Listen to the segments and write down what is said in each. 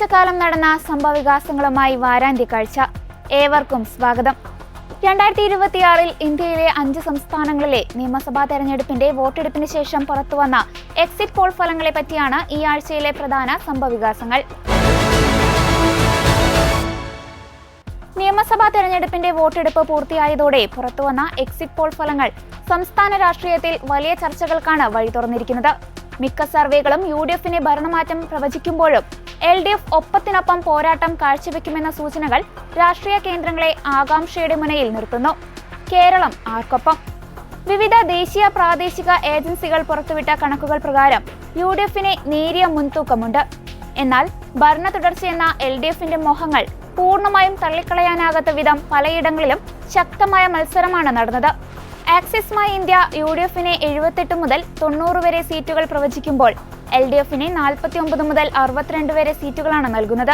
ഒരാഴ്ചക്കാലം നടന്ന സംഭവവികാസങ്ങളുമായി വാരാന്ത്യ കാഴ്ച. ഏവർക്കും സ്വാഗതം. 2026 ഇന്ത്യയിലെ 5 സംസ്ഥാനങ്ങളിലെ നിയമസഭാ തെരഞ്ഞെടുപ്പിന്റെ വോട്ടെടുപ്പിന് ശേഷം പുറത്തുവന്ന എക്സിറ്റ് പോൾ ഫലങ്ങളെ പറ്റിയാണ് ഈ ആഴ്ചയിലെ പ്രധാന സംഭവവികാസങ്ങൾ. നിയമസഭാ തെരഞ്ഞെടുപ്പിന്റെ വോട്ടെടുപ്പ് പൂർത്തിയായതോടെ പുറത്തുവന്ന എക്സിറ്റ് പോൾ ഫലങ്ങൾ സംസ്ഥാന രാഷ്ട്രീയത്തിൽ വലിയ ചർച്ചകൾക്കാണ് വഴി തുറന്നിരിക്കുന്നത്. മിക്ക സർവേകളും UDFിനെ ഭരണമാറ്റം പ്രവചിക്കുമ്പോഴും LDF ഒപ്പത്തിനൊപ്പം പോരാട്ടം കാഴ്ചവെക്കുമെന്ന സൂചനകൾ രാഷ്ട്രീയ കേന്ദ്രങ്ങളെ ആകാംക്ഷയുടെ മുനയിൽ നിർത്തുന്നു. കേരളം ആർക്കൊപ്പം? വിവിധ ദേശീയ പ്രാദേശിക ഏജൻസികൾ പുറത്തുവിട്ട കണക്കുകൾ പ്രകാരം UDFിന് നേരിയ മുൻതൂക്കമുണ്ട്. എന്നാൽ ഭരണ തുടർച്ചയെന്ന LDFിന്റെ മോഹങ്ങൾ പൂർണ്ണമായും തള്ളിക്കളയാനാകാത്ത വിധം പലയിടങ്ങളിലും ശക്തമായ മത്സരമാണ് നടന്നത്. ആക്സിസ് മൈ ഇന്ത്യ UDFിനെ 78 മുതൽ 90 വരെ സീറ്റുകൾ പ്രവചിക്കുമ്പോൾ LDFിനെ 49 മുതൽ 62 വരെ സീറ്റുകളാണ് നൽകുന്നത്.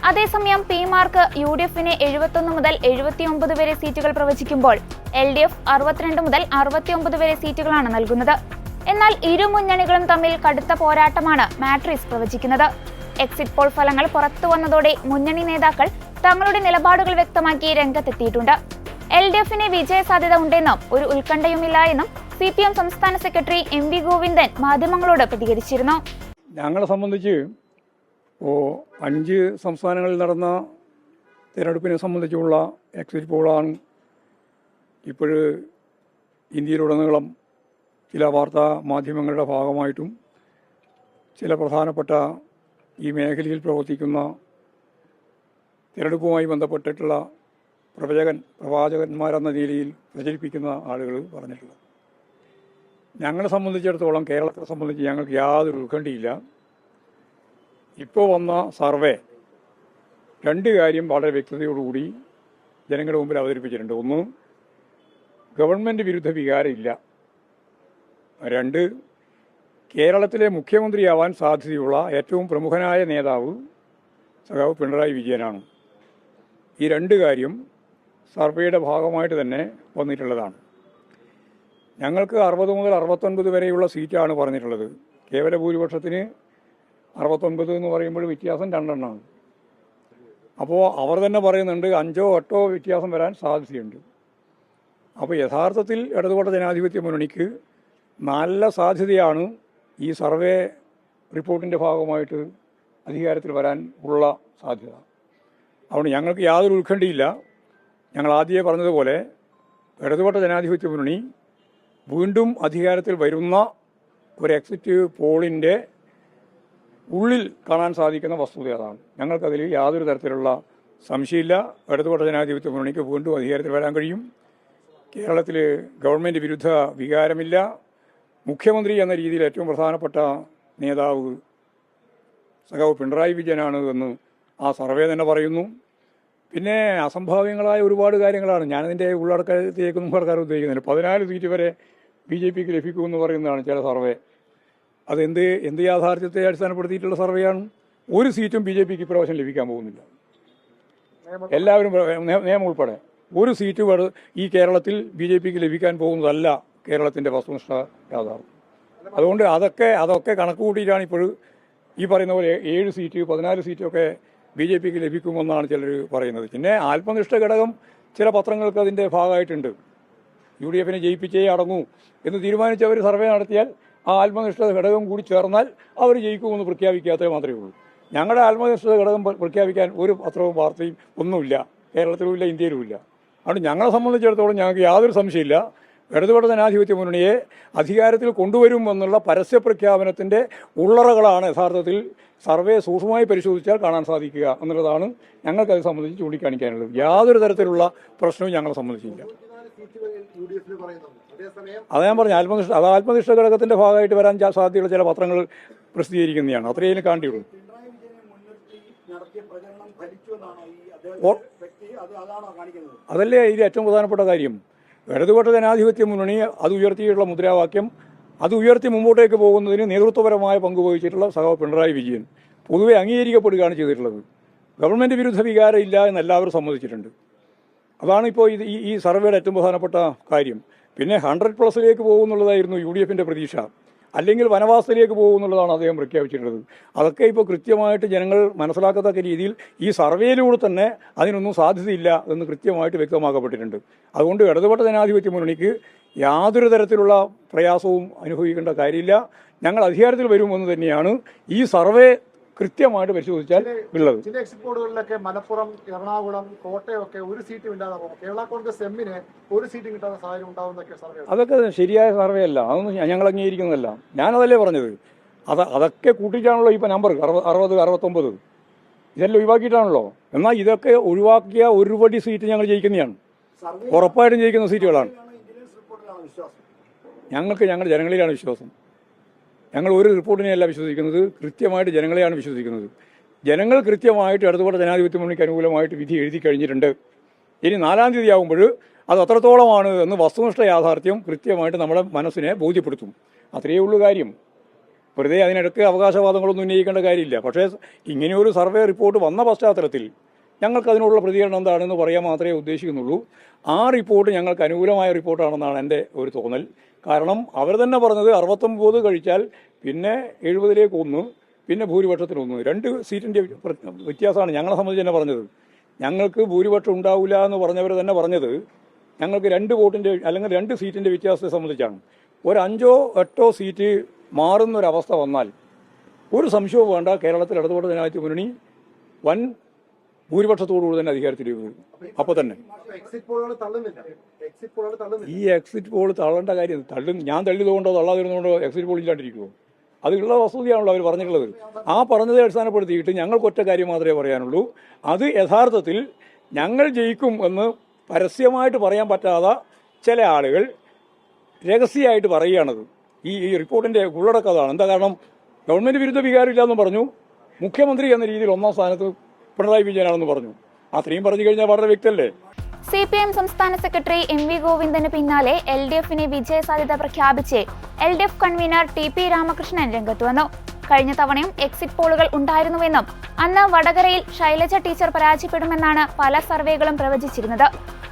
അതേസമയം PMark UDFിനെ 71 മുതൽ 79 വരെ സീറ്റുകൾ പ്രവചിക്കുമ്പോൾ LDF 62 മുതൽ 69 വരെ സീറ്റുകളാണ് നൽകുന്നത്. എന്നാൽ ഇരു മുന്നണികളും തമ്മിൽ കടുത്ത പോരാട്ടമാണ് മാട്രിക്സ് പ്രവചിക്കുന്നത്. എക്സിറ്റ് പോൾ ഫലങ്ങൾ പുറത്തു വന്നതോടെ മുന്നണി നേതാക്കൾ തങ്ങളുടെ നിലപാടുകൾ വ്യക്തമാക്കി രംഗത്തെത്തിയിട്ടുണ്ട്. LDFിന് വിജയ സാധ്യത ഉണ്ടെന്നും ഒരു ഉത്കണ്ഠയുമില്ല എന്നും CPM സംസ്ഥാന സെക്രട്ടറി MV ഗോവിന്ദൻ മാധ്യമങ്ങളോട് പ്രതികരിച്ചിരുന്നു. ഞങ്ങളെ സംബന്ധിച്ച് 5 സംസ്ഥാനങ്ങളിൽ നടന്ന തിരഞ്ഞെടുപ്പിനെ സംബന്ധിച്ചുള്ള എക്സിറ്റ് പോളാണ് ഇപ്പോൾ ഇന്ത്യയിലുടനീളം ചില വാർത്താ മാധ്യമങ്ങളുടെ ഭാഗമായിട്ടും ചില പ്രധാനപ്പെട്ട ഈ മേഖലയിൽ പ്രവർത്തിക്കുന്ന തിരഞ്ഞെടുപ്പുമായി ബന്ധപ്പെട്ടിട്ടുള്ള പ്രവാചകന്മാരെന്ന രീതിയിൽ പ്രചരിപ്പിക്കുന്ന ആളുകൾ പറഞ്ഞിട്ടുള്ളത്. ഞങ്ങളെ സംബന്ധിച്ചിടത്തോളം, കേരളത്തെ സംബന്ധിച്ച് ഞങ്ങൾക്ക് യാതൊരു ഉത്കണ്ഠയില്ല. ഇപ്പോൾ വന്ന സർവേ 2 കാര്യം വളരെ വ്യക്തതയോടുകൂടി ജനങ്ങളുടെ മുമ്പിൽ അവതരിപ്പിച്ചിട്ടുണ്ട്. ഒന്ന്, ഗവൺമെൻറ് വിരുദ്ധ വികാരമില്ല. 2, കേരളത്തിലെ മുഖ്യമന്ത്രിയാവാൻ സാധ്യതയുള്ള ഏറ്റവും പ്രമുഖനായ നേതാവ് സഖാവ് പിണറായി വിജയനാണ്. ഈ 2 കാര്യം സർവേയുടെ ഭാഗമായിട്ട് തന്നെ വന്നിട്ടുള്ളതാണ്. ഞങ്ങൾക്ക് 60 മുതൽ 69 വരെയുള്ള സീറ്റാണ് പറഞ്ഞിട്ടുള്ളത്. കേവല ഭൂരിപക്ഷത്തിന് 69 എന്ന് പറയുമ്പോൾ വ്യത്യാസം 2 എണ്ണമാണ്. അപ്പോൾ അവർ തന്നെ പറയുന്നുണ്ട് 5ഓ 8ഓ വ്യത്യാസം വരാൻ സാധ്യതയുണ്ട്. അപ്പോൾ യഥാർത്ഥത്തിൽ ഇടതുപക്ഷ ജനാധിപത്യ മുന്നണിക്ക് നല്ല സാധ്യതയാണ് ഈ സർവേ റിപ്പോർട്ടിൻ്റെ ഭാഗമായിട്ട് അധികാരത്തിൽ വരാൻ ഉള്ള സാധ്യത. അതുകൊണ്ട് ഞങ്ങൾക്ക് യാതൊരു ഉത്കണ്ഠയില്ല. ഞങ്ങൾ ആദ്യമേ പറഞ്ഞതുപോലെ ഇടതുപക്ഷ ജനാധിപത്യ മുന്നണി വീണ്ടും അധികാരത്തിൽ വരുന്ന ഒരു എക്സിറ്റ് പോളിൻ്റെ ഉള്ളിൽ കാണാൻ സാധിക്കുന്ന വസ്തുത അതാണ്. ഞങ്ങൾക്കതിൽ യാതൊരു തരത്തിലുള്ള സംശയമില്ല. ഇടതുപക്ഷ ജനാധിപത്യ മുന്നണിക്ക് വീണ്ടും അധികാരത്തിൽ വരാൻ കഴിയും. കേരളത്തിൽ ഗവൺമെൻറ് വിരുദ്ധ വികാരമില്ല. മുഖ്യമന്ത്രി എന്ന രീതിയിൽ ഏറ്റവും പ്രധാനപ്പെട്ട നേതാവ് സഖാവ് പിണറായി വിജയനാണ് എന്ന് ആ സർവേ തന്നെ പറയുന്നു. പിന്നെ അസംഭാവ്യങ്ങളായ ഒരുപാട് കാര്യങ്ങളാണ്. ഞാനതിൻ്റെ ഉള്ളടക്കത്തിലേക്കൊന്നും കടക്കാൻ ഉദ്ദേശിക്കുന്നില്ല. 14 സീറ്റ് വരെ BJPക്ക് ലഭിക്കുമെന്ന് പറയുന്നതാണ് ചില സർവേ. എന്ത് യാഥാർത്ഥ്യത്തെ അടിസ്ഥാനപ്പെടുത്തിയിട്ടുള്ള സർവേയാണ്? ഒരു സീറ്റും BJPക്ക് ഇപ്രാവശ്യം ലഭിക്കാൻ പോകുന്നില്ല. എല്ലാവരും, നിയമം ഉൾപ്പെടെ ഒരു സീറ്റ് ഈ കേരളത്തിൽ BJPക്ക് ലഭിക്കാൻ പോകുന്നതല്ല കേരളത്തിൻ്റെ വസ്തുനിഷ്ഠ യാഥാർത്ഥ്യം. അതുകൊണ്ട് അതൊക്കെ കണക്ക് കൂട്ടിയിട്ടാണ് ഇപ്പോൾ ഈ പറയുന്ന പോലെ 7 സീറ്റ് 14 സീറ്റൊക്കെ BJPക്ക് ലഭിക്കുമെന്നാണ് ചിലർ പറയുന്നത്. പിന്നെ ആത്മനിഷ്ഠ ഘടകം ചില പത്രങ്ങൾക്ക് അതിൻ്റെ ഭാഗമായിട്ടുണ്ട്. UDFിനെ ജയിപ്പിച്ചേ അടങ്ങൂ എന്ന് തീരുമാനിച്ചവർ സർവേ നടത്തിയാൽ ആ ആത്മനിഷ്ഠ ഘടകം കൂടി ചേർന്നാൽ അവർ ജയിക്കുമെന്ന് പ്രഖ്യാപിക്കാത്തേ മാത്രമേ ഉള്ളൂ. ഞങ്ങളുടെ ആത്മനിഷ്ഠ ഘടകം പ്രഖ്യാപിക്കാൻ ഒരു പത്രവും വാർത്തയും ഒന്നുമില്ല, കേരളത്തിലുമില്ല, ഇന്ത്യയിലുമില്ല. അതുകൊണ്ട് ഞങ്ങളെ സംബന്ധിച്ചിടത്തോളം ഞങ്ങൾക്ക് യാതൊരു സംശയമില്ല. ഇടതുപക്ഷ ജനാധിപത്യ മുന്നണിയെ അധികാരത്തിൽ കൊണ്ടുവരുമെന്നുള്ള പരസ്യ പ്രഖ്യാപനത്തിൻ്റെ ഉള്ളറകളാണ് യഥാർത്ഥത്തിൽ സർവേ സൂക്ഷ്മമായി പരിശോധിച്ചാൽ കാണാൻ സാധിക്കുക എന്നുള്ളതാണ് ഞങ്ങൾക്കത് സംബന്ധിച്ച് ചൂണ്ടിക്കാണിക്കാനുള്ളത്. യാതൊരു തരത്തിലുള്ള പ്രശ്നവും ഞങ്ങളെ സംബന്ധിച്ചില്ല. അത് ഞാൻ പറഞ്ഞു, ആത്മനിഷ്ഠ ഘടകത്തിൻ്റെ ഭാഗമായിട്ട് വരാൻ സാധ്യതയുള്ള ചില പത്രങ്ങൾ പ്രസിദ്ധീകരിക്കുന്നതാണ്. അത്രയും കാണ്ടിയുള്ളൂ. അതല്ലേ ഇതിൽ ഏറ്റവും പ്രധാനപ്പെട്ട കാര്യം. ഇടതുപക്ഷ ജനാധിപത്യ മുന്നണി അത് ഉയർത്തിയിട്ടുള്ള മുദ്രാവാക്യം, അത് ഉയർത്തി മുമ്പോട്ടേക്ക് പോകുന്നതിന് നേതൃത്വപരമായ പങ്കുവഹിച്ചിട്ടുള്ള സഖാവ് പിണറായി വിജയൻ പൊതുവെ അംഗീകരിക്കപ്പെടുകയാണ് ചെയ്തിട്ടുള്ളത്. ഗവൺമെൻറ് വിരുദ്ധ വികാരം ഇല്ല എന്ന് എല്ലാവരും സമ്മതിച്ചിട്ടുണ്ട്. അതാണ് ഇപ്പോൾ ഈ സർവേയുടെ ഏറ്റവും പ്രധാനപ്പെട്ട കാര്യം. പിന്നെ 100+ പോകുന്നുള്ളതായിരുന്നു UDFിൻ്റെ പ്രതീക്ഷ. അല്ലെങ്കിൽ വനവാസത്തിലേക്ക് പോകുമെന്നുള്ളതാണ് അദ്ദേഹം പ്രഖ്യാപിച്ചിട്ടുള്ളത്. അതൊക്കെ ഇപ്പോൾ കൃത്യമായിട്ട് ജനങ്ങൾ മനസ്സിലാക്കത്തക്ക രീതിയിൽ ഈ സർവേയിലൂടെ തന്നെ അതിനൊന്നും സാധ്യതയില്ല എന്ന് കൃത്യമായിട്ട് വ്യക്തമാക്കപ്പെട്ടിട്ടുണ്ട്. അതുകൊണ്ട് ഇടതുപക്ഷ ജനാധിപത്യ മുന്നണിക്ക് യാതൊരു തരത്തിലുള്ള പ്രയാസവും അനുഭവിക്കേണ്ട കാര്യമില്ല. ഞങ്ങൾ അധികാരത്തിൽ വരുമെന്ന് തന്നെയാണ് ഈ സർവേ കൃത്യമായിട്ട് പരിശോധിച്ചാൽ ഉള്ളത്. ചില എക്സിറ്റ് പോളുകളിലൊക്കെ മലപ്പുറം, എറണാകുളം, കോട്ടയം ഒക്കെ ഒരു സീറ്റും ഇല്ലാതെ പോകും. കേരള കോൺഗ്രസ് എമ്മിന് ഒരു സീറ്റും കിട്ടാത്ത സാഹചര്യം ഉണ്ടാവുന്നതൊക്കെ സർവേ. അതൊക്കെ ശരിയായ സർവേ അല്ല, അതൊന്നും ഞങ്ങൾ അംഗീകരിക്കുന്നതല്ല. ഞാനതല്ലേ പറഞ്ഞത്. അതൊക്കെ കൂട്ടിയിട്ടാണല്ലോ ഇപ്പോൾ നമ്പർ 60, 69 ഇതെല്ലാം ഒഴിവാക്കിയിട്ടാണല്ലോ. എന്നാൽ ഇതൊക്കെ ഒഴിവാക്കിയ ഒരുപടി സീറ്റ് ഞങ്ങൾ ജയിക്കുന്നതാണ്, ഉറപ്പായിട്ടും ജയിക്കുന്ന സീറ്റുകളാണ്. ഞങ്ങൾക്ക് ഞങ്ങളുടെ ജനങ്ങളിലാണ് വിശ്വാസം. ഞങ്ങൾ ഒരു റിപ്പോർട്ടിനെയല്ല വിശ്വസിക്കുന്നത്, കൃത്യമായിട്ട് ജനങ്ങളെയാണ് വിശ്വസിക്കുന്നത്. ജനങ്ങൾ കൃത്യമായിട്ട് ഇടതുപക്ഷ ജനാധിപത്യ മുന്നണിക്ക് അനുകൂലമായിട്ട് വിധി എഴുതി കഴിഞ്ഞിട്ടുണ്ട്. ഇനി 4-ാം തീയതി ആകുമ്പോൾ അത് അത്രത്തോളമാണ് എന്ന് വസ്തുനിഷ്ഠ യാഥാർത്ഥ്യം കൃത്യമായിട്ട് നമ്മുടെ മനസ്സിനെ ബോധ്യപ്പെടുത്തും. അത്രയേ ഉള്ളൂ കാര്യം. വെറുതെ അതിനിടയ്ക്ക് അവകാശവാദങ്ങളൊന്നും ഉന്നയിക്കേണ്ട കാര്യമില്ല. പക്ഷേ ഇങ്ങനെയൊരു സർവേ റിപ്പോർട്ട് വന്ന പശ്ചാത്തലത്തിൽ ഞങ്ങൾക്ക് അതിനുള്ള പ്രതികരണം എന്താണെന്ന് പറയാൻ മാത്രമേ ഉദ്ദേശിക്കുന്നുള്ളൂ. ആ റിപ്പോർട്ട് ഞങ്ങൾക്ക് അനുകൂലമായ റിപ്പോർട്ടാണെന്നാണ് എൻ്റെ ഒരു തോന്നൽ. കാരണം അവർ തന്നെ പറഞ്ഞത് 69 കഴിച്ചാൽ പിന്നെ 70-ലേക്ക് 1, പിന്നെ ഭൂരിപക്ഷത്തിന് 1, 2 സീറ്റിൻ്റെ വ്യത്യാസമാണ് ഞങ്ങളെ സംബന്ധിച്ച് തന്നെ പറഞ്ഞത്. ഞങ്ങൾക്ക് ഭൂരിപക്ഷം ഉണ്ടാവില്ല എന്ന് പറഞ്ഞവർ തന്നെ പറഞ്ഞത് ഞങ്ങൾക്ക് 2 വോട്ടിൻ്റെ അല്ലെങ്കിൽ 2 സീറ്റിൻ്റെ വ്യത്യാസത്തെ സംബന്ധിച്ചാണ്. ഒരു 5-ഓ 8-ഓ സീറ്റ് മാറുന്നൊരവസ്ഥ വന്നാൽ ഒരു സംശയവും വേണ്ട, കേരളത്തിൽ ഇടതുപക്ഷ ജനാധിപത്യ മുന്നണി വൻ ഭൂരിപക്ഷത്തോടുകൂടി തന്നെ അധികാരത്തിൽ വരും. അപ്പോൾ തന്നെ ഈ എക്സിറ്റ് പോൾ തള്ളേണ്ട കാര്യം ഞാൻ തള്ളിയതുകൊണ്ടോ തള്ളാതിരുന്നുകൊണ്ടോ എക്സിറ്റ് പോൾ ഇല്ലാണ്ടിരിക്കുമോ? അതുള്ള വസ്തുതയാണല്ലോ അവർ പറഞ്ഞിട്ടുള്ളത്. ആ പറഞ്ഞതെ അടിസ്ഥാനപ്പെടുത്തിയിട്ട് ഞങ്ങൾക്ക് ഒറ്റ കാര്യം മാത്രമേ പറയാനുള്ളൂ. അത് യഥാർത്ഥത്തിൽ ഞങ്ങൾ ജയിക്കും എന്ന് പരസ്യമായിട്ട് പറയാൻ പറ്റാത്ത ചില ആളുകൾ രഹസ്യമായിട്ട് പറയുകയാണത്. ഈ റിപ്പോർട്ടിൻ്റെ ഉള്ളടക്കം അതാണ്. എന്താ കാരണം? ഗവൺമെൻറ് വിരുദ്ധ വികാരമില്ലാന്നും പറഞ്ഞു, മുഖ്യമന്ത്രി എന്ന രീതിയിൽ 1-ാം സ്ഥാനത്ത് പിണറായി വിജയനാണെന്ന് പറഞ്ഞു. അത്രയും പറഞ്ഞു കഴിഞ്ഞാൽ വളരെ വ്യക്തമല്ലേ? CPM സംസ്ഥാന സെക്രട്ടറി MV ഗോവിന്ദന് പിന്നാലെ LDFിനെ വിജയസാധ്യത പ്രഖ്യാപിച്ച് LDF കൺവീനർ TP രാമകൃഷ്ണൻ രംഗത്ത് വന്നു. കഴിഞ്ഞ തവണയും എക്സിറ്റ് പോളുകൾ ഉണ്ടായിരുന്നുവെന്നും അന്ന് വടകരയിൽ ശൈലജ ടീച്ചർ പരാജയപ്പെടുമെന്നാണ് പല സർവേകളും പ്രവചിച്ചിരുന്നത്.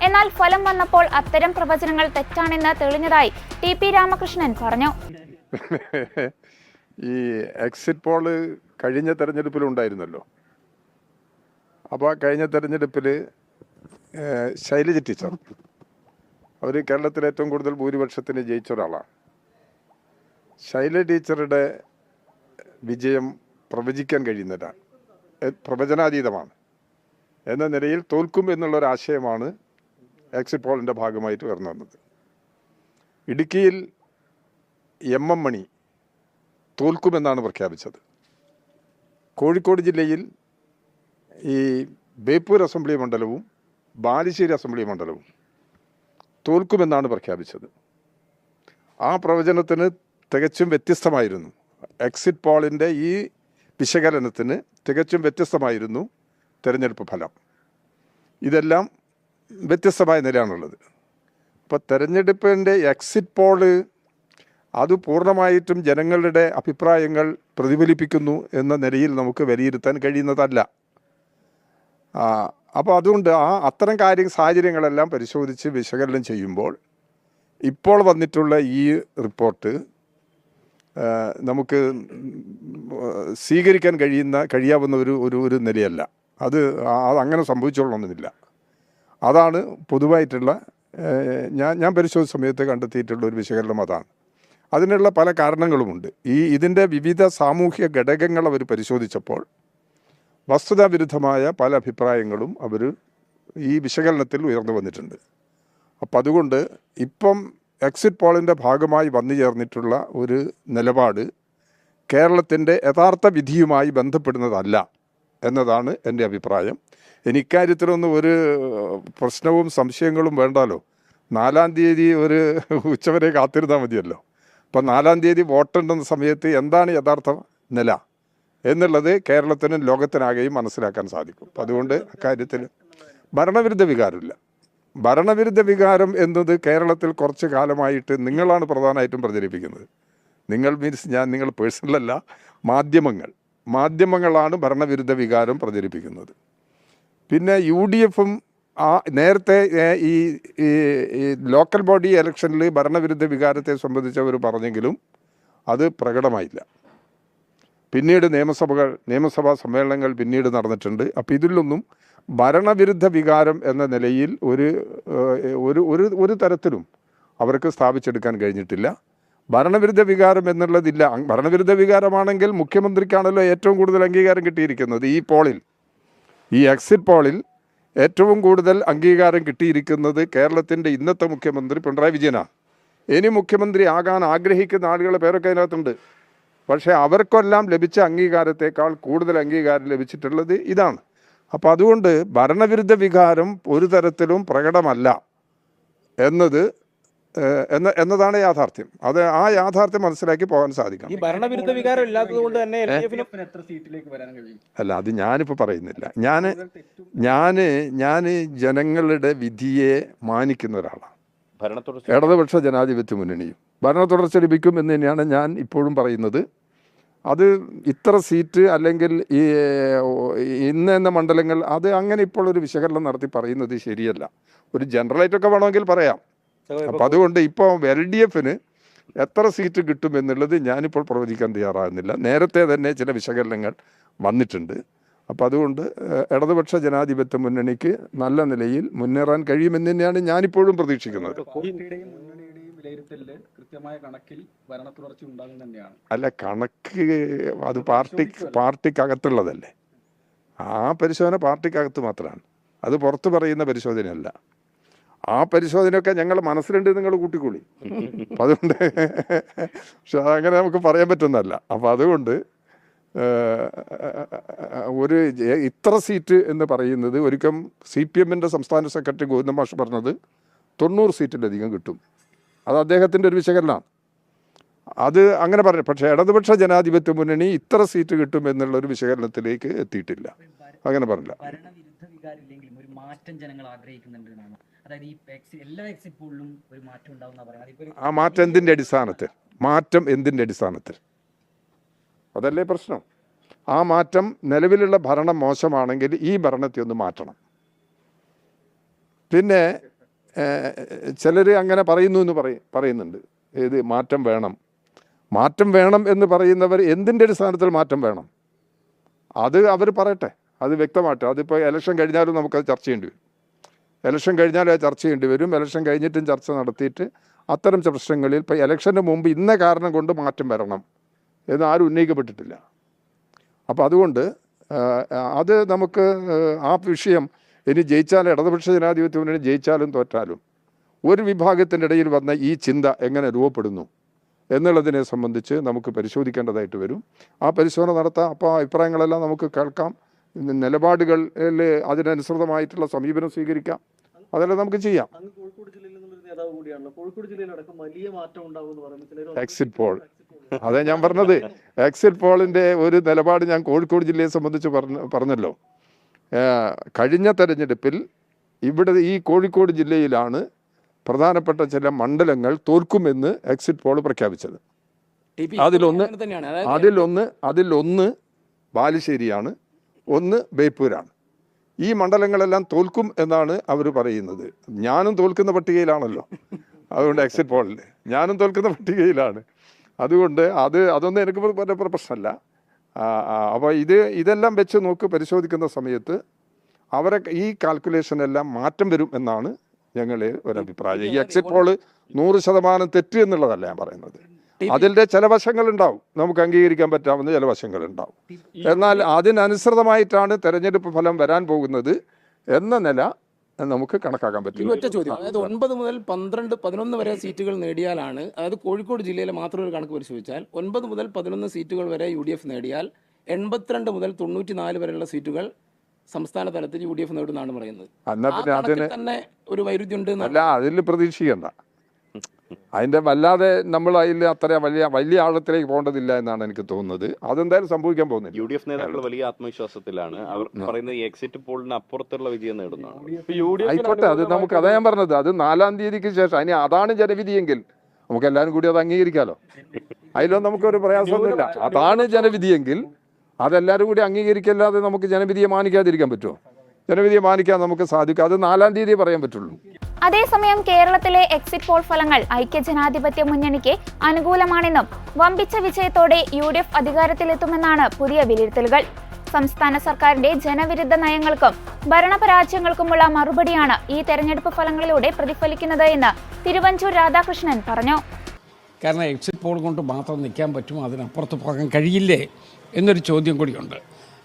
എന്നാൽ ഫലം വന്നപ്പോൾ അത്തരം പ്രവചനങ്ങൾ തെറ്റാണെന്ന് തെളിഞ്ഞതായി TP രാമകൃഷ്ണൻ പറഞ്ഞു. ഈ എക്സിറ്റ് പോള് കഴിഞ്ഞ തെരഞ്ഞെടുപ്പിലുണ്ടായിരുന്നല്ലോ. അപ്പോൾ ആ കഴിഞ്ഞ തെരഞ്ഞെടുപ്പിൽ ശൈലജ ടീച്ചർ അവർ കേരളത്തിലെ ഏറ്റവും കൂടുതൽ ഭൂരിപക്ഷത്തിന് ജയിച്ച ഒരാളാണ്. ശൈലജ ടീച്ചറുടെ വിജയം പ്രവചിക്കാൻ കഴിയുന്നതാണ്, പ്രവചനാതീതമാണ് എന്ന നിലയിൽ തോൽക്കും എന്നുള്ളൊരാശയമാണ് എക്സിറ്റ് പോളിൻ്റെ ഭാഗമായിട്ട് ഉയർന്നു വന്നത്. ഇടുക്കിയിൽ MM മണി തോൽക്കുമെന്നാണ് പ്രഖ്യാപിച്ചത്. കോഴിക്കോട് ജില്ലയിൽ ഈ ബേപ്പൂർ അസംബ്ലി മണ്ഡലവും ബാലുശ്ശേരി അസംബ്ലി മണ്ഡലവും തോൽക്കുമെന്നാണ് പ്രഖ്യാപിച്ചത്. ആ പ്രവചനത്തിന് തികച്ചും വ്യത്യസ്തമായിരുന്നു. എക്സിറ്റ് പോളിൻ്റെ ഈ വിശകലനത്തിന് തികച്ചും വ്യത്യസ്തമായിരുന്നു തെരഞ്ഞെടുപ്പ് ഫലം. ഇതെല്ലാം വ്യത്യസ്തമായ നിലയാണുള്ളത്. അപ്പോൾ തെരഞ്ഞെടുപ്പിൻ്റെ എക്സിറ്റ് പോള് അത് പൂർണ്ണമായിട്ടും ജനങ്ങളുടെ അഭിപ്രായങ്ങൾ പ്രതിഫലിപ്പിക്കുന്നു എന്ന നിലയിൽ നമുക്ക് വിലയിരുത്താൻ കഴിയുന്നതല്ല. അപ്പോൾ അതുകൊണ്ട് അത്തരം സാഹചര്യങ്ങളെല്ലാം പരിശോധിച്ച് വിശകലനം ചെയ്യുമ്പോൾ ഇപ്പോൾ വന്നിട്ടുള്ള ഈ റിപ്പോർട്ട് നമുക്ക് സ്വീകരിക്കാൻ കഴിയാവുന്ന ഒരു നിലയല്ല. അത് അങ്ങനെ സംഭവിച്ചോളണമെന്നില്ല. അതാണ് പൊതുവായിട്ടുള്ള ഞാൻ പരിശോധിച്ച സമയത്ത് കണ്ടെത്തിയിട്ടുള്ള ഒരു വിശകലനം അതാണ്. അതിനുള്ള പല കാരണങ്ങളുമുണ്ട്. ഇതിൻ്റെ വിവിധ സാമൂഹ്യ ഘടകങ്ങൾ അവർ പരിശോധിച്ചപ്പോൾ വസ്തുതാവിരുദ്ധമായ പല അഭിപ്രായങ്ങളും അവർ ഈ വിശകലനത്തിൽ ഉയർന്നു വന്നിട്ടുണ്ട്. അപ്പം അതുകൊണ്ട് ഇപ്പം എക്സിറ്റ് പോളിൻ്റെ ഭാഗമായി വന്നു ചേർന്നിട്ടുള്ള ഒരു നിലപാട് കേരളത്തിൻ്റെ യഥാർത്ഥ വിധിയുമായി ബന്ധപ്പെടുന്നതല്ല എന്നതാണ് എൻ്റെ അഭിപ്രായം. ഇക്കാര്യത്തിലൊന്നും ഒരു പ്രശ്നവും സംശയങ്ങളും വേണ്ടാലോ. 4-ാം തീയതി ഒരു ഉച്ചവരെ കാത്തിരുന്നാൽ മതിയല്ലോ. അപ്പം 4-ാം തീയതി വോട്ടെണ്ണുന്ന സമയത്ത് എന്താണ് യഥാർത്ഥ നില എന്നുള്ളത് കേരളത്തിനും ലോകത്തിനാകെയും മനസ്സിലാക്കാൻ സാധിക്കും. അപ്പം അതുകൊണ്ട് അക്കാര്യത്തിൽ ഭരണവിരുദ്ധ വികാരമില്ല. ഭരണവിരുദ്ധ വികാരം എന്നത് കേരളത്തിൽ കുറച്ച് കാലമായിട്ട് നിങ്ങളാണ് പ്രധാനമായിട്ടും പ്രചരിപ്പിക്കുന്നത്. നിങ്ങൾ മീൻസ് നിങ്ങൾ പേഴ്സണലല്ല, മാധ്യമങ്ങളാണ് ഭരണവിരുദ്ധ വികാരം പ്രചരിപ്പിക്കുന്നത്. പിന്നെ UDFും നേരത്തെ ഈ ലോക്കൽ ബോഡി ഇലക്ഷനിൽ ഭരണവിരുദ്ധ വികാരത്തെ സംബന്ധിച്ച് അവർ പറഞ്ഞെങ്കിലും അത് പ്രകടമായില്ല. പിന്നീട് നിയമസഭാ സമ്മേളനങ്ങൾ പിന്നീട് നടന്നിട്ടുണ്ട്. അപ്പോൾ ഇതിലൊന്നും ഭരണവിരുദ്ധ വികാരം എന്ന നിലയിൽ ഒരു തരത്തിലും അവർക്ക് സ്ഥാപിച്ചെടുക്കാൻ കഴിഞ്ഞിട്ടില്ല. ഭരണവിരുദ്ധ വികാരം എന്നുള്ളതില്ല. ഭരണവിരുദ്ധ വികാരമാണെങ്കിൽ മുഖ്യമന്ത്രിക്കാണല്ലോ ഏറ്റവും കൂടുതൽ അംഗീകാരം കിട്ടിയിരിക്കുന്നത്. ഈ പോളിൽ, ഈ എക്സിറ്റ് പോളിൽ ഏറ്റവും കൂടുതൽ അംഗീകാരം കിട്ടിയിരിക്കുന്നത് കേരളത്തിൻ്റെ ഇന്നത്തെ മുഖ്യമന്ത്രി പിണറായി വിജയനാണ്. ഇനി മുഖ്യമന്ത്രി ആകാൻ ആഗ്രഹിക്കുന്ന ആളുകളുടെ പേരൊക്കെ അതിനകത്തുണ്ട്. പക്ഷേ അവർക്കെല്ലാം ലഭിച്ച അംഗീകാരത്തേക്കാൾ കൂടുതൽ അംഗീകാരം ലഭിച്ചിട്ടുള്ളത് ഇതാണ്. അപ്പോൾ അതുകൊണ്ട് ഭരണവിരുദ്ധ വികാരം ഒരു തരത്തിലും പ്രകടമല്ല എന്നതാണ് യാഥാർത്ഥ്യം. അത് ആ യാഥാർത്ഥ്യം മനസ്സിലാക്കി പോകാൻ സാധിക്കണം. ഈ ഭരണവിരുദ്ധ വികാരം ഇല്ലാത്തത് കൊണ്ട് തന്നെ അല്ല, അത് ഞാനിപ്പോൾ പറയുന്നില്ല. ഞാൻ ജനങ്ങളുടെ വിധിയെ മാനിക്കുന്ന ഒരാളാണ്. ഇടതുപക്ഷ ജനാധിപത്യ മുന്നണിയും ഭരണ തുടർച്ച ലഭിക്കും എന്ന് തന്നെയാണ് ഞാൻ ഇപ്പോഴും പറയുന്നത്. അത് ഇത്ര സീറ്റ് അല്ലെങ്കിൽ ഇന്ന മണ്ഡലങ്ങൾ, അത് അങ്ങനെ ഇപ്പോൾ ഒരു വിശകലനം നടത്തി പറയുന്നത് ശരിയല്ല. ഒരു ജനറലായിട്ടൊക്കെ വേണമെങ്കിൽ പറയാം. അപ്പം അതുകൊണ്ട് ഇപ്പോൾ LDFന് എത്ര സീറ്റ് കിട്ടും എന്നുള്ളത് ഞാനിപ്പോൾ പ്രവചിക്കാൻ തയ്യാറാകുന്നില്ല. നേരത്തെ തന്നെ ചില വിശകലനങ്ങൾ വന്നിട്ടുണ്ട്. അപ്പോൾ അതുകൊണ്ട് ഇടതുപക്ഷ ജനാധിപത്യ മുന്നണിക്ക് നല്ല നിലയിൽ മുന്നേറാൻ കഴിയുമെന്ന് തന്നെയാണ് ഞാനിപ്പോഴും പ്രതീക്ഷിക്കുന്നത്. അല്ല, കണക്ക് അത് പാർട്ടിക്കകത്തുള്ളതല്ലേ. ആ പരിശോധന പാർട്ടിക്കകത്ത് മാത്രമാണ്, അത് പുറത്ത് പറയുന്ന പരിശോധനയല്ല. ആ പരിശോധനയൊക്കെ ഞങ്ങൾ മനസ്സിലുണ്ട്, നിങ്ങൾ കൂട്ടിക്കൂടി. അപ്പം അതുകൊണ്ട് പക്ഷെ അതങ്ങനെ നമുക്ക് പറയാൻ പറ്റുന്നതല്ല. അപ്പം അതുകൊണ്ട് ഇത്ര സീറ്റ് എന്ന് പറയുന്നത് ഒരിക്കലും CPMൻ്റെ സംസ്ഥാന സെക്രട്ടറി ഗോവിന്ദ മാഷ് പറഞ്ഞത് 90 സീറ്റിലധികം കിട്ടും. അത് അദ്ദേഹത്തിൻ്റെ ഒരു വിശകലനമാണ്. അത് അങ്ങനെ പറഞ്ഞു. പക്ഷേ ഇടതുപക്ഷ ജനാധിപത്യ മുന്നണി ഇത്ര സീറ്റ് കിട്ടും എന്നുള്ളൊരു വിശകലനത്തിലേക്ക് എത്തിയിട്ടില്ല. അങ്ങനെ പറഞ്ഞില്ല. ആ മാറ്റം എന്തിൻ്റെ അടിസ്ഥാനത്തിൽ? അതല്ലേ പ്രശ്നം. ആ മാറ്റം, നിലവിലുള്ള ഭരണം മോശമാണെങ്കിൽ ഈ ഭരണത്തെ ഒന്ന് മാറ്റണം. പിന്നെ ചിലർ അങ്ങനെ പറയുന്നു എന്ന് പറയുന്നുണ്ട്. ഏത് മാറ്റം വേണം എന്ന് പറയുന്നവർ എന്തിൻ്റെ അടിസ്ഥാനത്തിൽ മാറ്റം വേണം? അത് അവർ പറയട്ടെ, അത് വ്യക്തമായിട്ട്. അതിപ്പോൾ ഇലക്ഷൻ കഴിഞ്ഞാലും നമുക്കത് ചർച്ച ചെയ്യേണ്ടി വരും. ഇലക്ഷൻ കഴിഞ്ഞിട്ടും ചർച്ച നടത്തിയിട്ട് അത്തരം പ്രശ്നങ്ങളിൽ ഇപ്പോൾ ഇലക്ഷന് മുമ്പ് ഇന്ന കാരണം കൊണ്ട് മാറ്റം വരണം എന്ന് ആരും ഉന്നയിക്കപ്പെട്ടിട്ടില്ല. അപ്പോൾ അതുകൊണ്ട് അത് നമുക്ക് ആ വിഷയം ഇനി ജയിച്ചാൽ, ഇടതുപക്ഷ ജനാധിപത്യ മുന്നണി ജയിച്ചാലും തോറ്റാലും ഒരു വിഭാഗത്തിൻ്റെ ഇടയിൽ വന്ന ഈ ചിന്ത എങ്ങനെ രൂപപ്പെടുന്നു എന്നുള്ളതിനെ സംബന്ധിച്ച് നമുക്ക് പരിശോധിക്കേണ്ടതായിട്ട് വരും. ആ പരിശോധന നടത്താം. അപ്പോൾ അഭിപ്രായങ്ങളെല്ലാം നമുക്ക് കേൾക്കാം. നിലപാടുകളിൽ അതിനനുസൃതമായിട്ടുള്ള സമീപനം സ്വീകരിക്കാം. അതെല്ലാം നമുക്ക് ചെയ്യാം. എക്സിറ്റ് പോൾ, അതെ ഞാൻ പറഞ്ഞത്. എക്സിറ്റ് പോളിൻ്റെ ഒരു നിലപാട് ഞാൻ കോഴിക്കോട് ജില്ലയെ സംബന്ധിച്ച് പറഞ്ഞല്ലോ. കഴിഞ്ഞ തെരഞ്ഞെടുപ്പിൽ ഇവിടെ ഈ കോഴിക്കോട് ജില്ലയിലാണ് പ്രധാനപ്പെട്ട ചില മണ്ഡലങ്ങൾ തോൽക്കുമെന്ന് എക്സിറ്റ് പോൾ പ്രഖ്യാപിച്ചത്. അതിലൊന്ന് ബാലുശ്ശേരിയാണ്, ഒന്ന് ബേപ്പൂരാണ്. ഈ മണ്ഡലങ്ങളെല്ലാം തോൽക്കും എന്നാണ് അവർ പറയുന്നത്. ഞാനും തോൽക്കുന്ന പട്ടികയിലാണല്ലോ. അതുകൊണ്ട് എക്സിറ്റ് പോളിൽ ഞാനും തോൽക്കുന്ന പട്ടികയിലാണ്. അതുകൊണ്ട് അതൊന്നും എനിക്ക് പ്രശ്നമല്ല. അപ്പോൾ ഇതെല്ലാം വെച്ച് പരിശോധിക്കുന്ന സമയത്ത് അവരെ ഈ കാൽക്കുലേഷനെല്ലാം മാറ്റം വരും എന്നാണ് ഞങ്ങളെ ഒരഭിപ്രായം. ഈ എക്സിറ്റ് പോള് 100% തെറ്റ് എന്നുള്ളതല്ല ഞാൻ പറയുന്നത്. അതിൻ്റെ ചില വശങ്ങളുണ്ടാവും, നമുക്ക് അംഗീകരിക്കാൻ പറ്റാവുന്ന ചില വശങ്ങളുണ്ടാവും. എന്നാൽ അതിനനുസൃതമായിട്ടാണ് തെരഞ്ഞെടുപ്പ് ഫലം വരാൻ പോകുന്നത് എന്ന നില നമുക്ക് കണക്കാക്കാൻ പറ്റും. ഒറ്റ ചോദ്യം, അതായത് 9 മുതൽ 12, 11 വരെ സീറ്റുകൾ നേടിയാലാണ്, അതായത് കോഴിക്കോട് ജില്ലയിലെ മാത്രം ഒരു കണക്ക് പരിശോധിച്ചാൽ 9 മുതൽ 11 സീറ്റുകൾ വരെ UDF നേടിയാൽ 82 മുതൽ 94 വരെയുള്ള സീറ്റുകൾ സംസ്ഥാന തലത്തിൽ UDF നേടുമെന്നാണ് പറയുന്നത്. തന്നെ ഒരു വൈരുദ്ധ്യം ഉണ്ട്. അല്ല, അതിൽ പ്രതീക്ഷിക്കണ്ട. അതിൻ്റെ വല്ലാതെ നമ്മൾ അതിൽ അത്ര വലിയ ആഴത്തിലേക്ക് പോകേണ്ടതില്ല എന്നാണ് എനിക്ക് തോന്നുന്നത്. അതെന്തായാലും സംഭവിക്കാൻ പോകുന്നില്ല. UDF നേതാക്കൾ വലിയ ആത്മവിശ്വാസത്തിലാണ്. അവർ പറയുന്നത് എക്സിറ്റ് പോളിന് അപ്പുറത്തുള്ള വിജയം നേടുന്നതാണ്. ആയിക്കോട്ടെ, അത് നമുക്ക് അതാ ഞാൻ പറഞ്ഞത്. അത് 4-ാം തീയതിക്ക് ശേഷം, ഇനി അതാണ് ജനവിധിയെങ്കിൽ നമുക്ക് എല്ലാവരും കൂടി അത് അംഗീകരിക്കാമല്ലോ. അതിലൊന്നും നമുക്കൊരു പ്രയാസമൊന്നുമില്ല. അതാണ് ജനവിധിയെങ്കിൽ അതെല്ലാവരും കൂടി അംഗീകരിക്കല്ലാതെ നമുക്ക് ജനവിധിയെ മാനിക്കാതിരിക്കാൻ പറ്റുമോ? ജനവിധിയെ മാനിക്കാൻ നമുക്ക് സാധിക്കും. അത് 4-ാം തീയതി പറയാൻ പറ്റുള്ളൂ. അതേസമയം കേരളത്തിലെ എക്സിറ്റ് പോൾ ഫലങ്ങൾ ഐക്യജനാധിപത്യ മുന്നണിക്ക് അനുകൂലമാണെന്നും വമ്പിച്ച വിജയത്തോടെ UDF അധികാരത്തിലെത്തുമെന്നാണ് പുതിയ വിലയിരുത്തലുകൾ. സംസ്ഥാന സർക്കാരിന്റെ ജനവിരുദ്ധ നയങ്ങൾക്കും ഭരണപരാജയങ്ങൾക്കുമുള്ള മറുപടിയാണ് ഈ തെരഞ്ഞെടുപ്പ് ഫലങ്ങളിലൂടെ പ്രതിഫലിക്കുന്നത് എന്ന് തിരുവഞ്ചൂർ രാധാകൃഷ്ണൻ പറഞ്ഞു. കാരണം എക്സിറ്റ് പോൾ കൊണ്ട് മാത്രം നിൽക്കാൻ പറ്റുമോ, അതിനപ്പുറത്ത് പോകാൻ കഴിയില്ലേ എന്നൊരു ചോദ്യം കൂടിയുണ്ട്.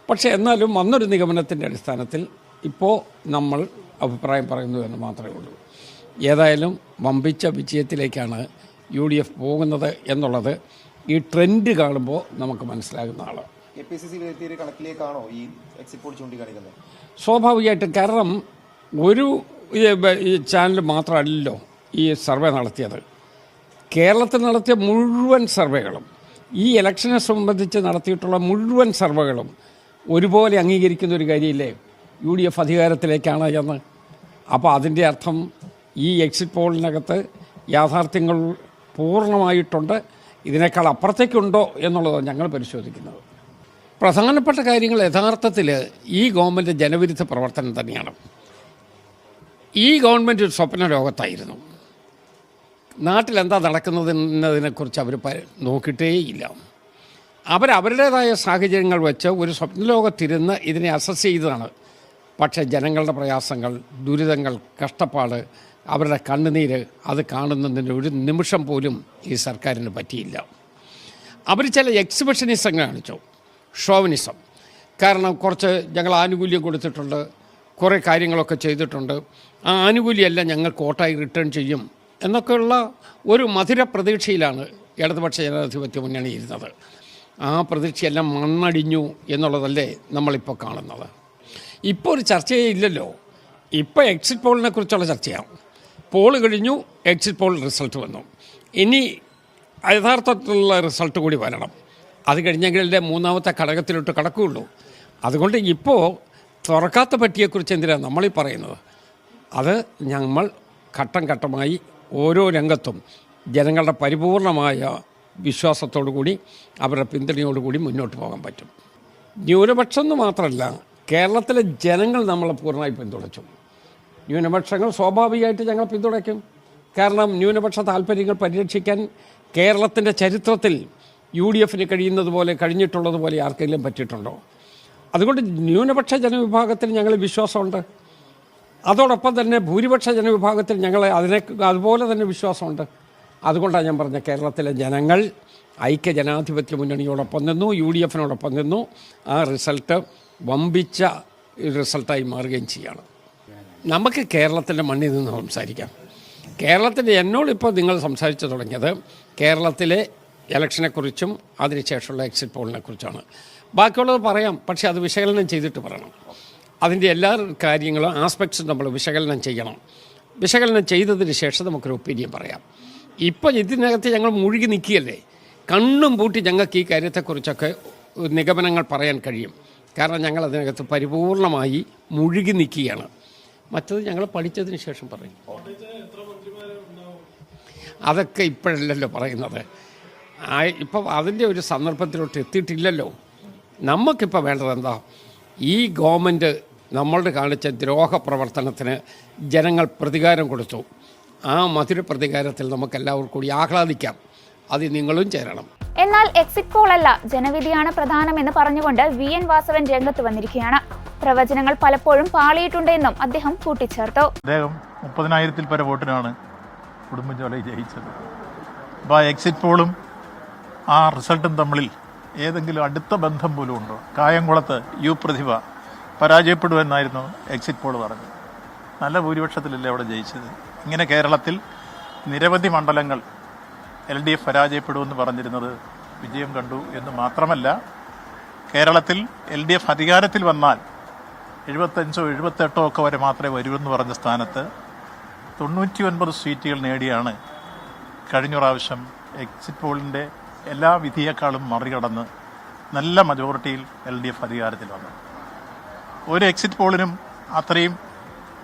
പക്ഷേ എന്നാലും വന്നൊരു നിഗമനത്തിൻ്റെ അടിസ്ഥാനത്തിൽ ഇപ്പോൾ നമ്മൾ അഭിപ്രായം പറയുന്നു എന്ന് മാത്രമേ ഉള്ളൂ. ഏതായാലും വമ്പിച്ച വിജയത്തിലേക്കാണ് UDF പോകുന്നത് എന്നുള്ളത് ഈ ട്രെൻഡ് കാണുമ്പോൾ നമുക്ക് മനസ്സിലാകുന്ന ആൾ. കണക്കിലേക്കാണോ ഈ എക്സിറ്റ് പോൾ ചൂണ്ടിക്കാണിക്കുന്നത്? സ്വാഭാവികമായിട്ടും. കാരണം ഒരു ചാനൽ മാത്രമല്ലല്ലോ ഈ സർവേ നടത്തിയത്. കേരളത്തിൽ നടത്തിയ മുഴുവൻ സർവേകളും, ഈ ഇലക്ഷനെ സംബന്ധിച്ച് നടത്തിയിട്ടുള്ള മുഴുവൻ സർവേകളും ഒരുപോലെ അംഗീകരിക്കുന്ന ഒരു കാര്യമില്ലേ UDF അധികാരത്തിലേക്കാണ് എന്ന്. അപ്പോൾ അതിൻ്റെ അർത്ഥം ഈ എക്സിറ്റ് പോളിനകത്ത് യാഥാർത്ഥ്യങ്ങൾ പൂർണ്ണമായിട്ടുണ്ട്, ഇതിനേക്കാൾ അപ്പുറത്തേക്കുണ്ടോ എന്നുള്ളതാണ് ഞങ്ങൾ പരിശോധിക്കുന്നത്. പ്രധാനപ്പെട്ട കാര്യങ്ങൾ യഥാർത്ഥത്തിൽ ഈ ഗവൺമെൻറ് ജനവിരുദ്ധ പ്രവർത്തനം തന്നെയാണ്. ഈ ഗവൺമെൻറ് ഒരു സ്വപ്ന ലോകത്തായിരുന്നു. നാട്ടിലെന്താ നടക്കുന്നതെന്നതിനെക്കുറിച്ച് അവർ നോക്കിയിട്ടേയില്ല. അവരുടേതായ സാഹചര്യങ്ങൾ വെച്ച് ഒരു സ്വപ്നലോകത്തിരുന്ന് ഇതിനെ അസസ് ചെയ്തതാണ്. പക്ഷേ ജനങ്ങളുടെ പ്രയാസങ്ങൾ, ദുരിതങ്ങൾ, കഷ്ടപ്പാട്, അവരുടെ കണ്ണുനീര് അത് കാണുന്നതിന് ഒരു നിമിഷം പോലും ഈ സർക്കാരിന് പറ്റിയില്ല. അവർ ചില എക്സിബിഷനിസം കാണിച്ചു, ഷോവനിസം. കാരണം കുറച്ച് ഞങ്ങൾ ആനുകൂല്യം കൊടുത്തിട്ടുണ്ട്, കുറേ കാര്യങ്ങളൊക്കെ ചെയ്തിട്ടുണ്ട്, ആ ആനുകൂല്യമെല്ലാം ഞങ്ങൾക്ക് വോട്ടായി റിട്ടേൺ ചെയ്യും എന്നൊക്കെയുള്ള ഒരു മധുര പ്രതീക്ഷയിലാണ് ഇടതുപക്ഷ ജനാധിപത്യ മുന്നണി ഇരുന്നത്. ആ പ്രതീക്ഷയെല്ലാം മണ്ണടിഞ്ഞു എന്നുള്ളതല്ലേ നമ്മളിപ്പോൾ കാണുന്നത്. ഇപ്പോൾ ഒരു ചർച്ചയേ ഇല്ലല്ലോ. ഇപ്പോൾ എക്സിറ്റ് പോളിനെ കുറിച്ചുള്ള ചർച്ചയാണ്. പോള് കഴിഞ്ഞു, എക്സിറ്റ് പോൾ റിസൾട്ട് വന്നു. ഇനി യഥാർത്ഥത്തിലുള്ള റിസൾട്ട് കൂടി വരണം. അത് കഴിഞ്ഞെങ്കിലല്ലേ മൂന്നാമത്തെ ഘടകത്തിലോട്ട് കടക്കുകയുള്ളൂ. അതുകൊണ്ട് ഇപ്പോൾ തുറക്കാത്ത പറ്റിയെക്കുറിച്ച് എന്തിനാണ് നമ്മളീ പറയുന്നത്? അത് നമ്മൾ ഘട്ടം ഘട്ടമായി ഓരോ രംഗത്തും ജനങ്ങളുടെ പരിപൂർണമായ വിശ്വാസത്തോടു കൂടി അവരുടെ പിന്തുണയോടുകൂടി മുന്നോട്ട് പോകാൻ പറ്റും. ന്യൂനപക്ഷം എന്ന് മാത്രമല്ല, കേരളത്തിലെ ജനങ്ങൾ നമ്മളെ പൂർണ്ണമായി പിന്തുണച്ചു. ന്യൂനപക്ഷങ്ങൾ സ്വാഭാവികമായിട്ട് ഞങ്ങൾ പിന്തുണയ്ക്കും. കാരണം ന്യൂനപക്ഷ താല്പര്യങ്ങൾ പരിരക്ഷിക്കാൻ കേരളത്തിൻ്റെ ചരിത്രത്തിൽ UDFന് കഴിയുന്നത് പോലെ, കഴിഞ്ഞിട്ടുള്ളതുപോലെ ആർക്കെങ്കിലും പറ്റിയിട്ടുണ്ടോ? അതുകൊണ്ട് ന്യൂനപക്ഷ ജനവിഭാഗത്തിൽ ഞങ്ങൾ വിശ്വാസമുണ്ട്. അതോടൊപ്പം തന്നെ ഭൂരിപക്ഷ ജനവിഭാഗത്തിൽ ഞങ്ങളെ അതുപോലെ തന്നെ വിശ്വാസമുണ്ട്. അതുകൊണ്ടാണ് ഞാൻ പറഞ്ഞ കേരളത്തിലെ ജനങ്ങൾ ഐക്യ ജനാധിപത്യ മുന്നണിയോടൊപ്പം നിന്നു, UDFനോടൊപ്പം നിന്നു. ആ റിസൾട്ട് വമ്പിച്ച റിസൾട്ടായി മാറുകയും ചെയ്യാണ്. നമുക്ക് കേരളത്തിൻ്റെ മണ്ണിൽ നിന്ന് സംസാരിക്കാം. കേരളത്തിൻ്റെ എന്നോടിപ്പോൾ നിങ്ങൾ സംസാരിച്ചു തുടങ്ങിയത് കേരളത്തിലെ ഇലക്ഷനെക്കുറിച്ചും അതിനുശേഷമുള്ള എക്സിറ്റ് പോളിനെക്കുറിച്ചാണ്. ബാക്കിയുള്ളത് പറയാം, പക്ഷേ അത് വിശകലനം ചെയ്തിട്ട് പറയണം. അതിൻ്റെ എല്ലാ കാര്യങ്ങളും ആസ്പെക്ട്സും നമ്മൾ വിശകലനം ചെയ്യണം. വിശകലനം ചെയ്തതിന് ശേഷം നമുക്കൊരു ഒപ്പീനിയൻ പറയാം. ഇപ്പോൾ ഇതിനകത്ത് ഞങ്ങൾ മുഴുകി നിൽക്കുകയല്ലേ. കണ്ണും പൂട്ടി ഞങ്ങൾക്ക് ഈ കാര്യത്തെക്കുറിച്ചൊക്കെ നിഗമനങ്ങൾ പറയാൻ കഴിയും. കാരണം ഞങ്ങൾ അതിനകത്ത് പരിപൂർണമായി മുഴുകി നിൽക്കുകയാണ്. മറ്റത് ഞങ്ങൾ പഠിച്ചതിന് ശേഷം പറയും. അതൊക്കെ ഇപ്പോഴല്ലല്ലോ പറയുന്നത്. ഇപ്പം അതിൻ്റെ ഒരു സന്ദർഭത്തിലോട്ട് എത്തിയിട്ടില്ലല്ലോ. നമുക്കിപ്പോൾ വേണ്ടത് എന്താ? ഈ ഗവൺമെൻറ് നമ്മളുടെ കാണിച്ച ദ്രോഹ പ്രവർത്തനത്തിന് ജനങ്ങൾ പ്രതികാരം കൊടുത്തു. ആ മധുര പ്രതികാരത്തിൽ നമുക്കെല്ലാവർക്കും കൂടി ആഹ്ലാദിക്കാം. അതിൽ നിങ്ങളും ചേരണം. എന്നാൽ എക്സിറ്റ് പോൾ അല്ല, ജനവിധിയാണ് പ്രധാനമെന്ന് പറഞ്ഞുകൊണ്ട് VN വാസവൻ രംഗത്ത് വന്നിരിക്കുകയാണ്. പ്രവചനങ്ങൾ പലപ്പോഴും പാളിയിട്ടുണ്ടെന്നും അദ്ദേഹം കൂട്ടിച്ചേർത്തു. അദ്ദേഹം 30,000-ൽ പര വോട്ടിനാണ് ഉടുമ്പൻചോലയിൽ ജയിച്ചത്. അപ്പോൾ ആ എക്സിറ്റ് പോളും ആ റിസൾട്ടും തമ്മിൽ ഏതെങ്കിലും അടുത്ത ബന്ധം പോലും ഉണ്ടോ? കായംകുളത്ത് പ്രതിഭ പരാജയപ്പെടുമെന്നായിരുന്നു എക്സിറ്റ് പോൾ പറഞ്ഞത്. നല്ല ഭൂരിപക്ഷത്തിലല്ലേ അവിടെ ജയിച്ചത്. ഇങ്ങനെ കേരളത്തിൽ നിരവധി മണ്ഡലങ്ങൾ LDF പരാജയപ്പെടുമെന്ന് പറഞ്ഞിരുന്നത് വിജയം കണ്ടു എന്ന് മാത്രമല്ല, കേരളത്തിൽ LDF അധികാരത്തിൽ വന്നാൽ 75 or 78 ഒക്കെ വരെ മാത്രമേ വരുമെന്ന് പറഞ്ഞ സ്ഥാനത്ത് 99 സീറ്റുകൾ നേടിയാണ് കഴിഞ്ഞ പ്രാവശ്യം എക്സിറ്റ് പോളിൻ്റെ എല്ലാ വിധിയേക്കാളും മറികടന്ന് നല്ല മജോറിറ്റിയിൽ LDF അധികാരത്തിൽ വന്നു. ഒരു എക്സിറ്റ് പോളിനും അത്രയും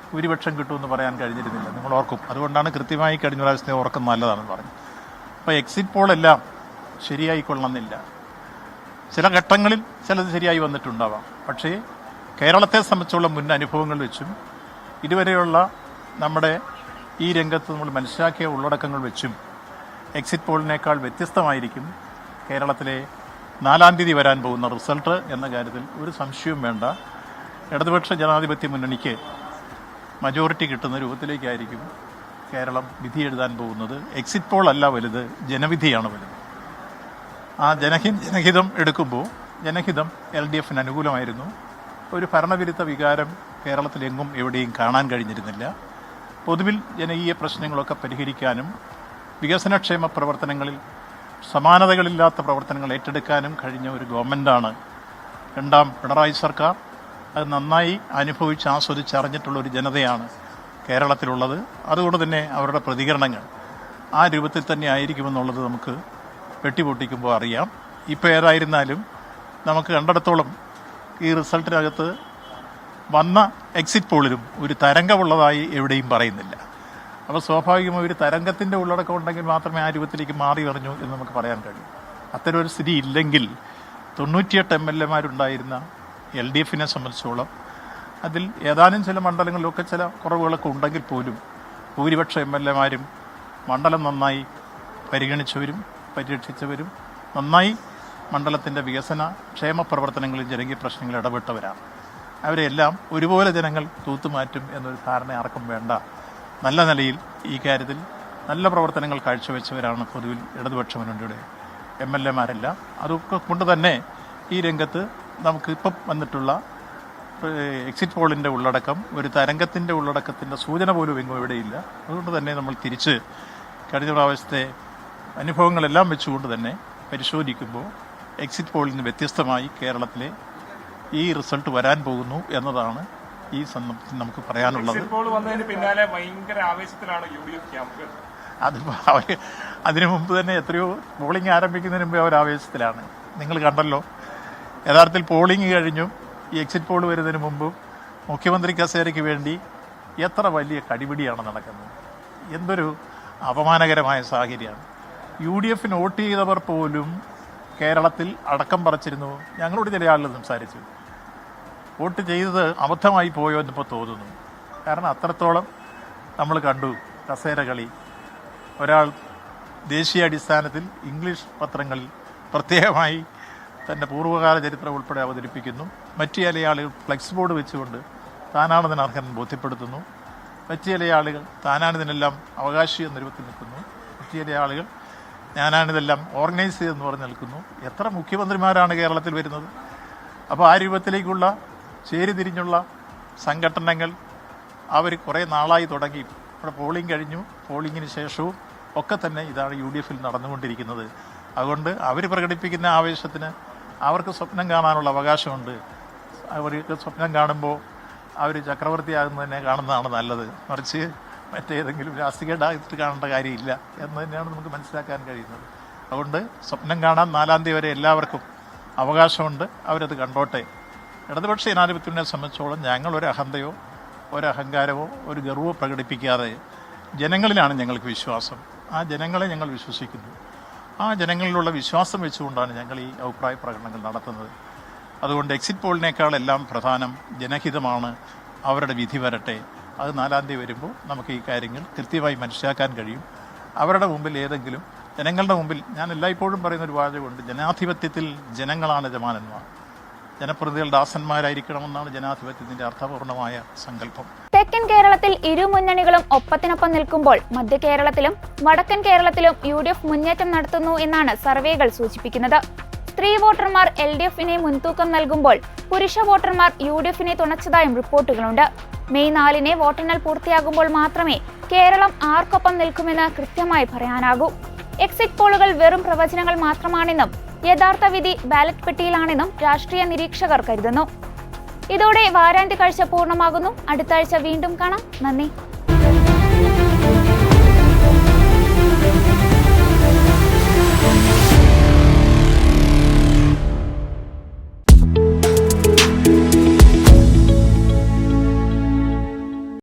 ഭൂരിപക്ഷം കിട്ടുമെന്ന് പറയാൻ കഴിഞ്ഞിരുന്നില്ല, നിങ്ങൾ ഓർക്കും. അതുകൊണ്ടാണ് കൃത്യമായി കഴിഞ്ഞ പ്രാവശ്യത്തെ ഓർക്കം നല്ലതാണെന്ന് പറഞ്ഞു. അപ്പോൾ എക്സിറ്റ് പോളെല്ലാം ശരിയായിക്കൊള്ളണമെന്നില്ല. ചില ഘട്ടങ്ങളിൽ ചിലത് ശരിയായി വന്നിട്ടുണ്ടാവാം. പക്ഷേ കേരളത്തെ സംബന്ധിച്ചുള്ള മുൻ അനുഭവങ്ങൾ വെച്ചും ഇതുവരെയുള്ള നമ്മുടെ ഈ രംഗത്ത് നമ്മൾ മനസ്സിലാക്കിയ ഉള്ളടക്കങ്ങൾ വെച്ചും എക്സിറ്റ് പോളിനേക്കാൾ വ്യത്യസ്തമായിരിക്കും കേരളത്തിലെ 4-ാം തീയതി വരാൻ പോകുന്ന റിസൾട്ട് എന്ന കാര്യത്തിൽ ഒരു സംശയവും വേണ്ട. ഇടതുപക്ഷ ജനാധിപത്യ മുന്നണിക്ക് മജോറിറ്റി കിട്ടുന്ന രൂപത്തിലേക്കായിരിക്കും കേരളം വിധി എഴുതാൻ പോകുന്നത്. എക്സിറ്റ് പോൾ അല്ല വലുത്, ജനവിധിയാണ് വലുത്. ആ ജനഹിതം എടുക്കുമ്പോൾ ജനഹിതം LDFന് അനുകൂലമായിരുന്നു. ഒരു ഭരണവിരുദ്ധ വികാരം കേരളത്തിലെങ്ങും എവിടെയും കാണാൻ കഴിഞ്ഞിരുന്നില്ല. പൊതുവിൽ ജനകീയ പ്രശ്നങ്ങളൊക്കെ പരിഹരിക്കാനും വികസനക്ഷേമ പ്രവർത്തനങ്ങളിൽ സമാനതകളില്ലാത്ത പ്രവർത്തനങ്ങൾ ഏറ്റെടുക്കാനും കഴിഞ്ഞ ഒരു ഗവൺമെൻറ്റാണ് രണ്ടാം പിണറായി സർക്കാർ. അത് നന്നായി അനുഭവിച്ച് ആസ്വദിച്ചറിഞ്ഞിട്ടുള്ള ഒരു ജനതയാണ് കേരളത്തിലുള്ളത്. അതുകൊണ്ട് തന്നെ അവരുടെ പ്രതികരണങ്ങൾ ആ രൂപത്തിൽ തന്നെ ആയിരിക്കുമെന്നുള്ളത് നമുക്ക് വെട്ടിപ്പൊട്ടിക്കുമ്പോൾ അറിയാം. ഇപ്പോൾ ഏതായിരുന്നാലും നമുക്ക് കണ്ടിടത്തോളം ഈ റിസൾട്ടിനകത്ത് വന്ന എക്സിറ്റ് പോളിലും ഒരു തരംഗമുള്ളതായി എവിടെയും പറയുന്നില്ല. അപ്പോൾ സ്വാഭാവികമായി ഒരു തരംഗത്തിൻ്റെ ഉള്ളടക്കം ഉണ്ടെങ്കിൽ മാത്രമേ ആ രൂപത്തിലേക്ക് മാറി പറഞ്ഞു എന്ന് നമുക്ക് പറയാൻ കഴിയൂ. അത്തരം ഒരു സ്ഥിതി ഇല്ലെങ്കിൽ 98 MLA-മാരുണ്ടായിരുന്ന LDFനെ സംബന്ധിച്ചോളം അതിൽ ഏതാനും ചില മണ്ഡലങ്ങളിലൊക്കെ ചില കുറവുകളൊക്കെ ഉണ്ടെങ്കിൽ പോലും ഭൂരിപക്ഷ MLA-മാരും മണ്ഡലം നന്നായി പരിഗണിച്ചവരും പരിരക്ഷിച്ചവരും നന്നായി മണ്ഡലത്തിൻ്റെ വികസന ക്ഷേമ പ്രവർത്തനങ്ങളിൽ ജനകീയ പ്രശ്നങ്ങളിൽ ഇടപെട്ടവരാണ്. അവരെല്ലാം ഒരുപോലെ ജനങ്ങൾ തൂത്തുമാറ്റും എന്നൊരു ധാരണ ആർക്കും വേണ്ട. നല്ല നിലയിൽ ഈ കാര്യത്തിൽ നല്ല പ്രവർത്തനങ്ങൾ കാഴ്ചവെച്ചവരാണ് പൊതുവിൽ ഇടതുപക്ഷ മുന്നണിയുടെ MLA-മാരെല്ലാം. അതൊക്കെ കൊണ്ട് തന്നെ ഈ രംഗത്ത് നമുക്ക് ഇപ്പം വന്നിട്ടുള്ള എക്സിറ്റ് പോളിൻ്റെ ഉള്ളടക്കം ഒരു തരംഗത്തിൻ്റെ ഉള്ളടക്കത്തിൻ്റെ സൂചന പോലും എങ്ങും എവിടെയില്ല. അതുകൊണ്ട് തന്നെ നമ്മൾ തിരിച്ച് കഴിഞ്ഞ പ്രാവശ്യത്തെ അനുഭവങ്ങളെല്ലാം വെച്ചുകൊണ്ട് തന്നെ പരിശോധിക്കുമ്പോൾ എക്സിറ്റ് പോളിൽ നിന്ന് വ്യത്യസ്തമായി കേരളത്തിലെ ഈ റിസൾട്ട് വരാൻ പോകുന്നു എന്നതാണ് ഈ സന്ദർഭത്തിൽ നമുക്ക് പറയാനുള്ളത്. അതിപ്പോൾ അവർ അതിനു മുമ്പ് തന്നെ എത്രയോ പോളിംഗ് ആരംഭിക്കുന്നതിന് മുമ്പേ അവർ ആവേശത്തിലാണ്. നിങ്ങൾ കണ്ടല്ലോ, യഥാർത്ഥത്തിൽ പോളിംഗ് കഴിഞ്ഞും ഈ എക്സിറ്റ് പോൾ വരുന്നതിന് മുമ്പും മുഖ്യമന്ത്രി കസേരയ്ക്ക് വേണ്ടി എത്ര വലിയ കടിപിടിയാണ് നടക്കുന്നത്. എന്തൊരു അപമാനകരമായ സാഹചര്യമാണ്. UDFന് വോട്ട് ചെയ്തവർ പോലും കേരളത്തിൽ അടക്കം പറിച്ചിരുന്നു. ഞങ്ങളോട് ചില ആളുകൾ സംസാരിച്ചു, വോട്ട് ചെയ്തത് അബദ്ധമായി പോയോ എന്നിപ്പോൾ തോന്നുന്നു. കാരണം അത്രത്തോളം നമ്മൾ കണ്ടു കസേര കളി. ഒരാൾ ദേശീയ അടിസ്ഥാനത്തിൽ ഇംഗ്ലീഷ് പത്രങ്ങളിൽ പ്രത്യേകമായി തൻ്റെ പൂർവ്വകാല ചരിത്രം ഉൾപ്പെടെ അവതരിപ്പിക്കുന്നു. മറ്റു ചില ആളുകൾ ഫ്ലെക്സ് ബോർഡ് വെച്ചുകൊണ്ട് താനാണിതിന് അർഹൻ ബോധ്യപ്പെടുത്തുന്നു. മറ്റു ചില ആളുകൾ താനാണിതിനെല്ലാം അവകാശി എന്ന രൂപത്തിൽ നിൽക്കുന്നു. മറ്റു ചില ആളുകൾ ഞാനാണിതെല്ലാം ഓർഗനൈസ് ചെയ്തെന്ന് പറഞ്ഞ് നിൽക്കുന്നു. എത്ര മുഖ്യമന്ത്രിമാരാണ് കേരളത്തിൽ വരുന്നത്? അപ്പോൾ ആ രൂപത്തിലേക്കുള്ള ചേരിതിരിഞ്ഞുള്ള സംഘടനകൾ അവർ കുറേ നാളായി തുടങ്ങി. ഇവിടെ പോളിംഗ് കഴിഞ്ഞു, പോളിങ്ങിന് ശേഷവും ഒക്കെ തന്നെ ഇതാണ് UDFൽ നടന്നുകൊണ്ടിരിക്കുന്നത്. അതുകൊണ്ട് അവർ പ്രകടിപ്പിക്കുന്ന ആവേശത്തിന് അവർക്ക് സ്വപ്നം കാണാനുള്ള അവകാശമുണ്ട്. അവർക്ക് സ്വപ്നം കാണുമ്പോൾ അവർ ചക്രവർത്തിയാകുന്നതിനെ കാണുന്നതാണ് നല്ലത്. മറിച്ച് മറ്റേതെങ്കിലും രാഷ്ട്രീയമായിട്ട് കാണേണ്ട കാര്യമില്ല എന്ന് തന്നെയാണ് നമുക്ക് മനസ്സിലാക്കാൻ കഴിയുന്നത്. അതുകൊണ്ട് സ്വപ്നം കാണാൻ 4-ാം തീയതി വരെ എല്ലാവർക്കും അവകാശമുണ്ട്. അവരത് കണ്ടോട്ടെ. ഇടതുപക്ഷ ജനാധിപത്യത്തിനെ സംബന്ധിച്ചോളം ഞങ്ങൾ ഒരു അഹന്തയോ ഒരു അഹങ്കാരമോ ഒരു ഗർവോ പ്രകടിപ്പിക്കാതെ ജനങ്ങളിലാണ് ഞങ്ങൾക്ക് വിശ്വാസം. ആ ജനങ്ങളെ ഞങ്ങൾ വിശ്വസിക്കുന്നു. ആ ജനങ്ങളിലുള്ള വിശ്വാസം വെച്ചുകൊണ്ടാണ് ഞങ്ങൾ ഈ അഭിപ്രായ പ്രകടനങ്ങൾ നടത്തുന്നത്. അതുകൊണ്ട് എക്സിറ്റ് പോളിനേക്കാളെല്ലാം പ്രധാനം ജനഹിതമാണ്. അവരുടെ വിധി വരട്ടെ. അത് 4-ാം തീയതി വരുമ്പോൾ നമുക്ക് ഈ കാര്യങ്ങൾ കൃത്യമായി മനസ്സിലാക്കാൻ കഴിയും. അവരുടെ മുമ്പിൽ ഏതെങ്കിലും ജനങ്ങളുടെ മുമ്പിൽ ഞാൻ എല്ലായ്പ്പോഴും പറയുന്നൊരു വാചകമുണ്ട്, ജനാധിപത്യത്തിൽ ജനങ്ങളാണ് യജമാനന്മാർ, ജനപ്രതിനിധികൾ ദാസന്മാരായിരിക്കണമെന്നാണ് ജനാധിപത്യത്തിന്റെ അർത്ഥപൂർണമായ സങ്കല്പം. തെക്കൻ കേരളത്തിൽ ഇരു മുന്നണികളും ഒപ്പത്തിനൊപ്പം നിൽക്കുമ്പോൾ മധ്യ കേരളത്തിലും വടക്കൻ കേരളത്തിലും UDF മുന്നേറ്റം നടത്തുന്നു എന്നാണ് സർവേകൾ സൂചിപ്പിക്കുന്നത്. സ്ത്രീ വോട്ടർമാർ LDFനെ മുൻതൂക്കം നൽകുമ്പോൾ പുരുഷ വോട്ടർമാർ UDFനെ തുണച്ചതായും റിപ്പോർട്ടുകളുണ്ട്. മെയ് 4-ന് വോട്ടെണ്ണൽ പൂർത്തിയാകുമ്പോൾ മാത്രമേ കേരളം ആർക്കൊപ്പം നിൽക്കുമെന്ന് കൃത്യമായി പറയാനാകൂ. എക്സിറ്റ് പോളുകൾ വെറും പ്രവചനങ്ങൾ മാത്രമാണെന്നും യഥാർത്ഥ വിധി ബാലറ്റ് പെട്ടിയിലാണെന്നും രാഷ്ട്രീയ നിരീക്ഷകർ കരുതുന്നു. ഇതോടെ വാരാന്ത്യ കാഴ്ച പൂർണ്ണമാകുന്നു. അടുത്ത ആഴ്ച വീണ്ടും കാണാം. നന്ദി.